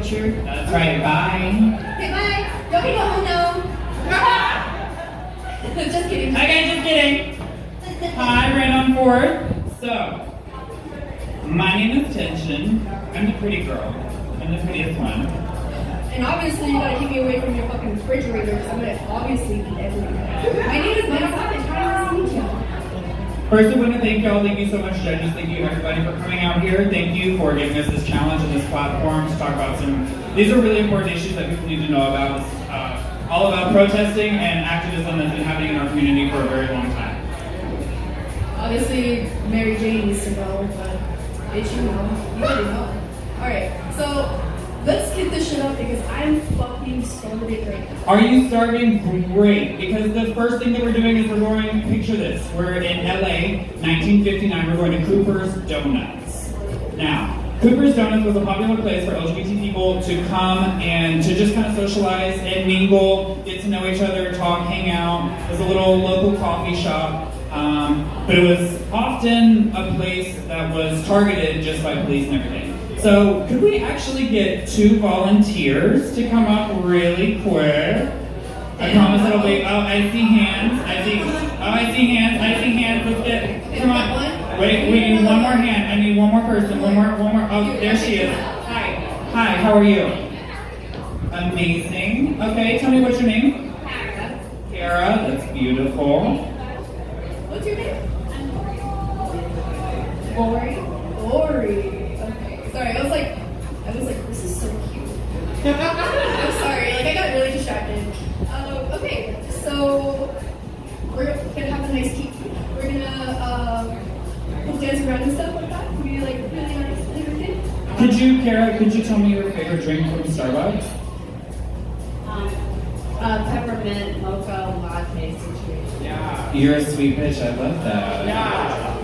butcher. That's right, bye. Okay, bye. Y'all can go home now. Just kidding. Okay, just kidding. Hi, ran on board. So, my name is Tension. I'm the pretty girl. I'm the prettiest one. And obviously, you gotta keep me away from your fucking refrigerator because I'm gonna obviously eat everything. My name is Vanessa. I'm trying to meet you. First, I want to thank y'all. Thank you so much, judges. Thank you, everybody, for coming out here. Thank you for giving us this challenge and this platform to talk about these are really important issues that people need to know about. It's all about protesting and activism that's been happening in our community for a very long time. Obviously, Mary Jane needs to know, but bitch, you know. You already know. Alright, so let's get this shit up because I'm fucking starving right now. Are you starving? Great. Because the first thing that we're doing is we're going, picture this. We're in LA, 1959. We're going to Cooper's Donuts. Now, Cooper's Donuts was a popular place for LGBT people to come and to just kind of socialize and mingle, get to know each other, talk, hang out. It was a little local coffee shop. But it was often a place that was targeted just by police and everything. So could we actually get 2 volunteers to come up really quick? I promise it'll be, oh, I see hands. I see hands. Let's get, come on. Wait, we need one more hand. I need one more person. One more. Oh, there she is. Hi, how are you? Amazing. Okay, tell me what's your name? Kara, that's beautiful. What's your name? Lori. Okay. Sorry, I was like, this is so cute. I'm sorry, like I got really distracted. Okay, so we're gonna have a nice tea. We're gonna dance around and stuff like that. Be like really nice and everything. Kara, could you tell me your favorite drink from Starbucks? Peppermint mocha latte situation. Yeah. You're a sweet bitch, I love that. Yeah.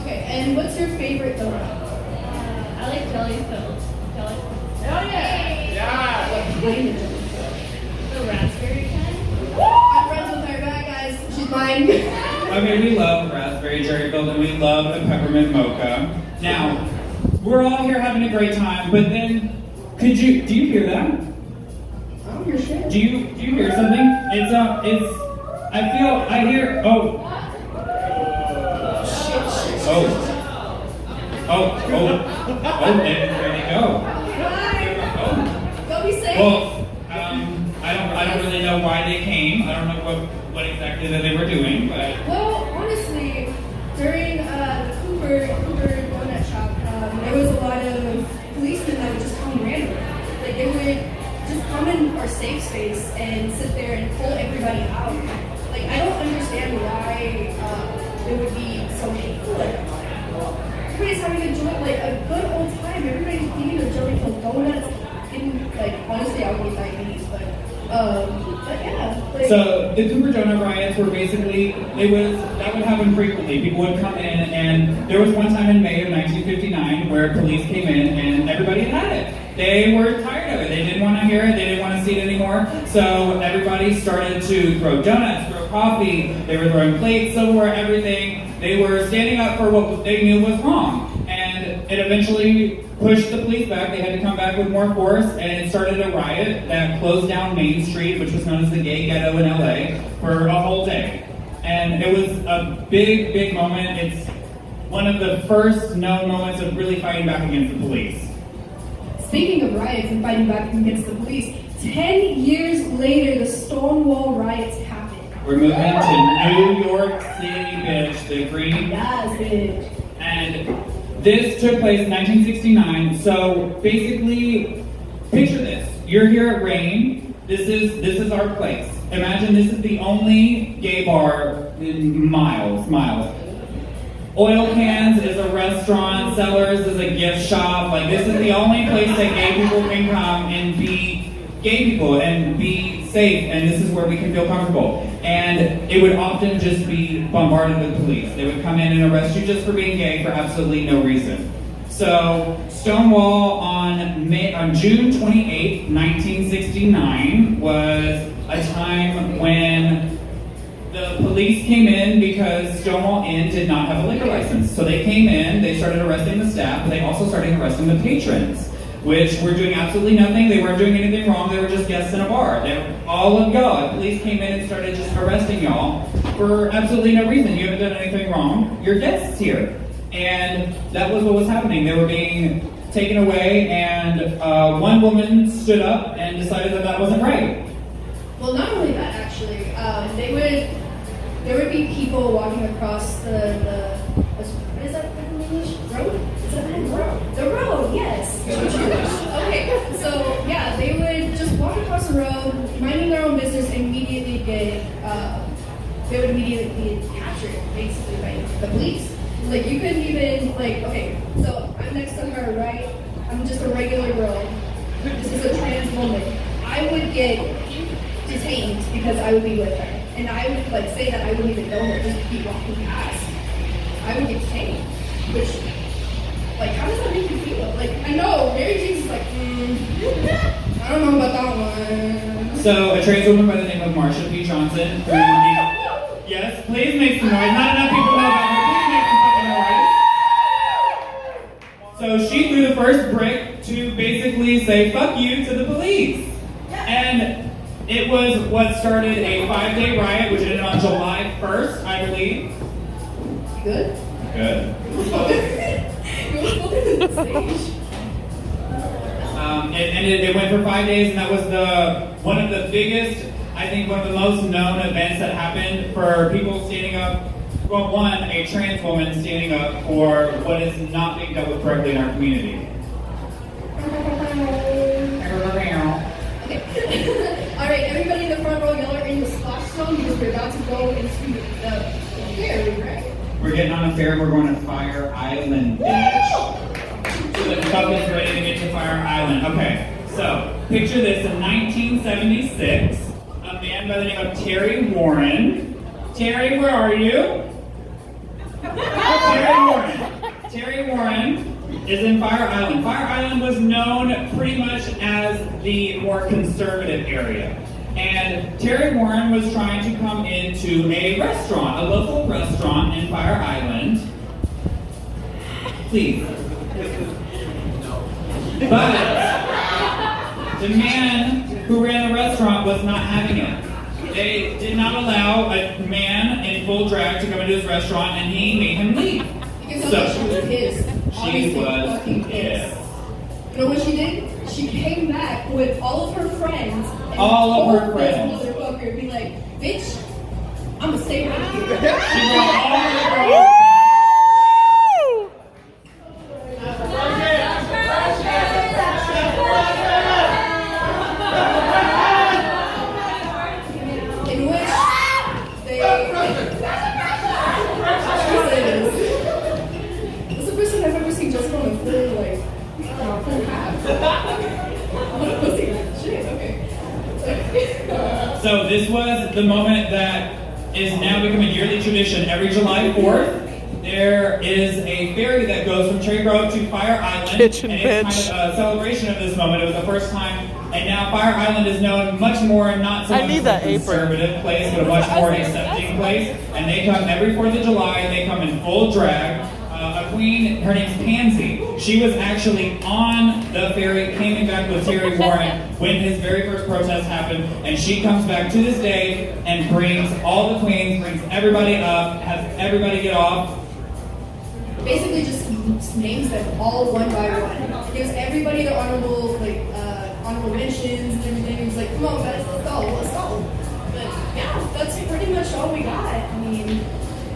Okay, and what's your favorite donut? I like jelly filled. Jelly. Oh yeah! Yeah. What kind of jelly? The raspberry kind. I'm friends with her. Bye guys. She's mine. Okay, we love raspberry cherry filled and we love the peppermint mocha. Now, we're all here having a great time, but then, do you hear that? I don't hear shit. Do you hear something? I hear, oh, there they go. Don't be safe. Well, I don't really know why they came. I don't know what exactly that they were doing, but. Well, honestly, during the Cooper donut shop, there was a lot of policemen that would just come randomly. Like they would just come in our safe space and sit there and pull everybody out. Like I don't understand why it would be so hateful. Everybody's having a good old time. Everybody's eating their jelly filled donuts. Honestly, I would eat diabetes, but yeah. So the Cooper Donut riots were basically, that would happen frequently. People would come in, and there was one time in May of 1959 where police came in and everybody had it. They were tired of it. They didn't want to hear it. They didn't want to see it anymore. So everybody started to throw donuts, throw coffee. They were throwing plates, silverware, everything. They were standing up for what they knew was wrong. And it eventually pushed the police back. They had to come back with more force, and it started a riot that closed down Main Street, which was known as the gay ghetto in LA, for a whole day. And it was a big, big moment. It's one of the first known moments of really fighting back against the police. Speaking of riots and fighting back against the police, 10 years later, the Stonewall riots happened. We're moving to New York City, bitch. The green. Yes, bitch. And this took place in 1969. So basically, picture this. You're here at Rain. This is our place. Imagine this is the only gay bar in miles. Oil Cans is a restaurant. Sellers is a gift shop. Like, this is the only place that gay people can come and be gay people and be safe. And this is where we can feel comfortable. And it would often just be bombarded with police. They would come in and arrest you just for being gay for absolutely no reason. So Stonewall on June 28, 1969 was a time when the police came in because Stonewall Inn did not have a liquor license. So they came in, they started arresting the staff, but they also started arresting the patrons. which were doing absolutely nothing. They weren't doing anything wrong. They were just guests in a bar. They were all of y'all. Police came in and started just arresting y'all for absolutely no reason. You haven't done anything wrong. You're guests here. And that was what was happening. They were being taken away, and one woman stood up and decided that that wasn't right. Well, not only that, actually, there would be people walking across the what is that in English? Road? Is that the road? The road, yes. Okay, so yeah, they would just walk across the road, minding their own business, and immediately they would immediately be captured, basically, by the police. Like, you couldn't even, okay, so I'm next to her, right? I'm just a regular girl. This is a trans woman. I would get detained because I would be with her. And I would, say that I wouldn't even know her, just keep walking past. I would get detained. Which, how does that make you feel? I know, Mary Jane's is I don't know about that one. So, a trans woman by the name of Marsha P. Johnson, who yes, please make some noise. Not enough people know about her. So she threw the first brick to basically say fuck you to the police. And it was what started a 5-day riot, which ended on July 1st, I believe. Good? Good. And it went for 5 days, and that was one of the biggest, I think one of the most known events that happened for people standing up. Well, one, a trans woman standing up for what is not being dealt with correctly in our community. Okay. All right, everybody in the front row, y'all are in the splash zone because we're about to go into the ferry, right? We're getting on a ferry. We're going to Fire Island, bitch. So the cup is ready to get to Fire Island. Okay, so picture this. In 1976, a man by the name of Terry Warren. Terry, where are you? Terry Warren is in Fire Island. Fire Island was known pretty much as the more conservative area. And Terry Warren was trying to come into a restaurant, a local restaurant in Fire Island. Please. But the man who ran the restaurant was not having it. They did not allow a man in full drag to come into his restaurant, and he made him leave. So she was pissed. She was pissed. You know what she did? She came back with all of her friends. And all of her friends. This motherfucker be like, bitch, I'm gonna stay right here. She brought all her friends. So this was the moment that is now becoming a yearly tradition. Every July 4th, there is a ferry that goes from Cherry Grove to Fire Island. Bitch and it's kind of a celebration of this moment. It was the first time, and now Fire Island is known much more, not so much as a conservative place, but a much more accepting place. And they come every 4th of July, they come in full drag. A queen, her name's Pansy. She was actually on the ferry, came back with Terry Warren when his very first protest happened, and she comes back to this day and brings all the queens, brings everybody up, has everybody get off. Basically just names them all one by one. Gives everybody their honorable mentions and everything. He was like, come on guys, let's go. But yeah, that's pretty much all we got. I mean,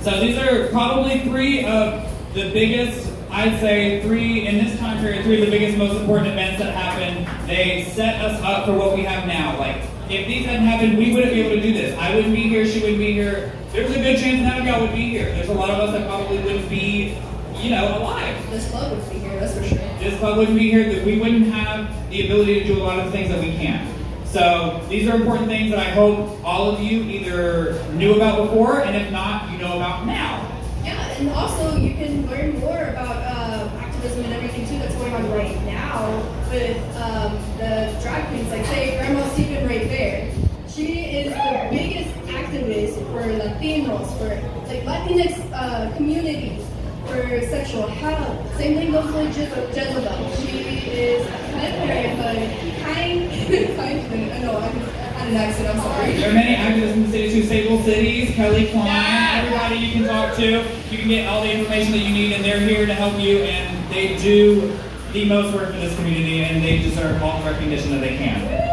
so these are probably three of the biggest, I'd say three, in this time period, three of the biggest, most important events that happened. They set us up for what we have now. Like, if these hadn't happened, we wouldn't be able to do this. I wouldn't be here, she wouldn't be here. There's a good chance none of y'all would be here. There's a lot of us that probably wouldn't be, alive. This club would be here, that's for sure. This club wouldn't be here, that we wouldn't have the ability to do a lot of the things that we can. So, these are important things that I hope all of you either knew about before, and if not, you know about now. Yeah, and also you can learn more about activism and everything too that's going on right now with the drag queens. Like say Grandma Stephen right there. She is the biggest activist for Latinos, for like Latinx communities. for sexual health. Same thing goes with Jezebel. She is very kind. I know I had an accent. I'm sorry. There are many activists in the city too. Stable Cities, Kelly Klein, everybody you can talk to. You can get all the information that you need, and they're here to help you. And they do the most work for this community, and they deserve all the recognition that they can.